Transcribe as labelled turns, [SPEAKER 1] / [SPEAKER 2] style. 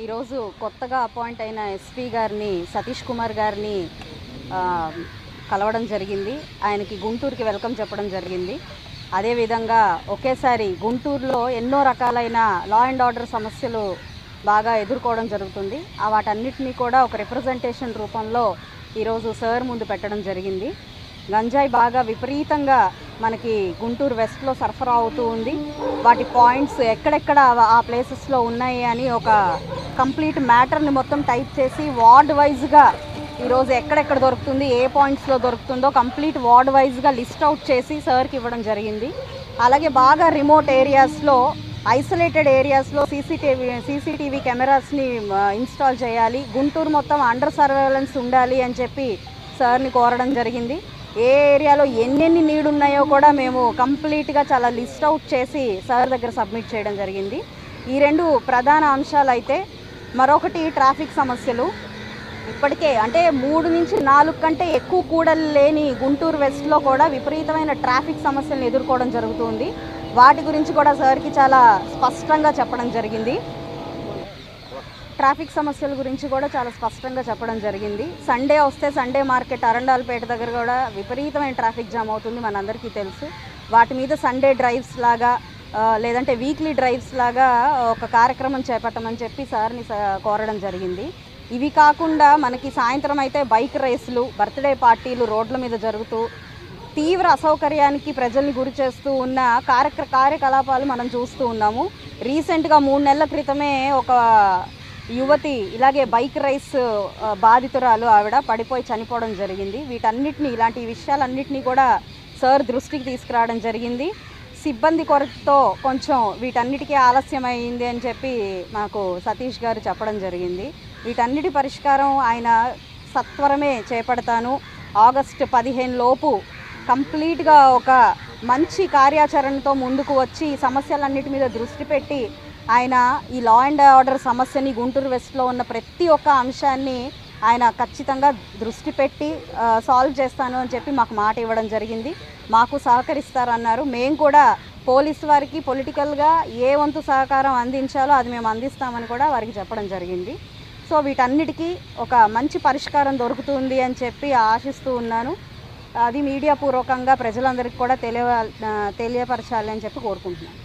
[SPEAKER 1] ఈరోజు కొత్తగా అపాయింట్ అయిన ఎస్పీ గారిని సతీష్ కుమార్ గారిని కలవడం జరిగింది. ఆయనకి గుంటూరుకి వెల్కమ్ చెప్పడం జరిగింది. అదేవిధంగా ఒకేసారి గుంటూరులో ఎన్నో రకాలైన లా అండ్ ఆర్డర్ సమస్యలు బాగా ఎదుర్కోవడం జరుగుతుంది. వాటన్నిటినీ కూడా ఒక రిప్రజెంటేషన్ రూపంలో ఈరోజు సార్ ముందు పెట్టడం జరిగింది. గంజాయి బాగా విపరీతంగా మనకి గుంటూరు వెస్ట్లో సరఫరా అవుతూ ఉంది. వాటి పాయింట్స్ ఎక్కడెక్కడ ఆ ప్లేసెస్లో ఉన్నాయి అని ఒక కంప్లీట్ మ్యాటర్ని మొత్తం టైప్ చేసి వార్డ్ వైజ్గా ఈరోజు ఎక్కడెక్కడ దొరుకుతుంది, ఏ పాయింట్స్లో దొరుకుతుందో కంప్లీట్ వార్డ్ వైజ్గా లిస్ట్ అవుట్ చేసి సార్కి ఇవ్వడం జరిగింది. అలాగే బాగా రిమోట్ ఏరియాస్లో, ఐసోలేటెడ్ ఏరియాస్లో సీసీటీవీ కెమెరాస్ని ఇన్స్టాల్ చేయాలి, గుంటూరు మొత్తం అండర్ సర్వేలెన్స్ ఉండాలి అని చెప్పి సార్ని కోరడం జరిగింది. ఏ ఏరియాలో ఎన్నెన్ని నీడ్ ఉన్నాయో కూడా మేము కంప్లీట్గా చాలా లిస్ట్ అవుట్ చేసి సార్ దగ్గర సబ్మిట్ చేయడం జరిగింది. ఈ రెండు ప్రధాన అంశాలు అయితే, మరొకటి ట్రాఫిక్ సమస్యలు. ఇప్పటికే అంటే 3 నుంచి 4 కంటే ఎక్కువ కూడలు లేని గుంటూరు వెస్ట్లో కూడా విపరీతమైన ట్రాఫిక్ సమస్యలను ఎదుర్కోవడం జరుగుతుంది. వాటి గురించి కూడా సార్కి చాలా స్పష్టంగా చెప్పడం జరిగింది. ట్రాఫిక్ సమస్యల గురించి కూడా చాలా స్పష్టంగా చెప్పడం జరిగింది. సండే వస్తే సండే మార్కెట్ అరండాలపేట దగ్గర కూడా విపరీతమైన ట్రాఫిక్ జామ్ అవుతుంది, మనందరికీ తెలుసు. వాటి మీద సండే డ్రైవ్స్ లాగా లేదంటే వీక్లీ డ్రైవ్స్ లాగా ఒక కార్యక్రమం చేపట్టమని చెప్పి సార్ని కోరడం జరిగింది. ఇవి కాకుండా మనకి సాయంత్రం అయితే బైక్ రేసులు, బర్త్డే పార్టీలు రోడ్ల మీద జరుగుతూ తీవ్ర అసౌకర్యానికి ప్రజల్ని గురి చేస్తూ ఉన్న కార్యకలాపాలు మనం చూస్తూ ఉన్నాము. రీసెంట్గా 3 నెలల క్రితమే ఒక యువతి ఇలాగే బైక్ రేస్ బాధితురాలు ఆవిడ పడిపోయి చనిపోవడం జరిగింది. ఇలాంటి విషయాలన్నింటినీ కూడా సార్ దృష్టికి తీసుకురావడం జరిగింది. సిబ్బంది కొరతతో కొంచెం వీటన్నిటికీ ఆలస్యమైంది అని చెప్పి మాకు సతీష్ గారు చెప్పడం జరిగింది. వీటన్నిటి పరిష్కారం ఆయన సత్వరమే చేపడతాను, ఆగస్టు 15 లోపు కంప్లీట్గా ఒక మంచి కార్యాచరణతో ముందుకు వచ్చి సమస్యలన్నిటి మీద దృష్టి పెట్టి ఆయన ఈ లా అండ్ ఆర్డర్ సమస్యని, గుంటూరు వెస్ట్లో ఉన్న ప్రతి ఒక్క అంశాన్ని ఆయన ఖచ్చితంగా దృష్టి పెట్టి సాల్వ్ చేస్తాను అని చెప్పి మాకు మాట ఇవ్వడం జరిగింది. మాకు సహకరిస్తారన్నారు. మేము కూడా పోలీసు వారికి పొలిటికల్గా ఏ వంతు సహకారం అందించాలో అది మేము అందిస్తామని కూడా వారికి చెప్పడం జరిగింది. సో వీటన్నిటికీ ఒక మంచి పరిష్కారం దొరుకుతుంది అని చెప్పి ఆశిస్తూ ఉన్నాను. అది మీడియా పూర్వకంగా ప్రజలందరికీ కూడా తెలియపరచాలి అని చెప్పి కోరుకుంటున్నాను.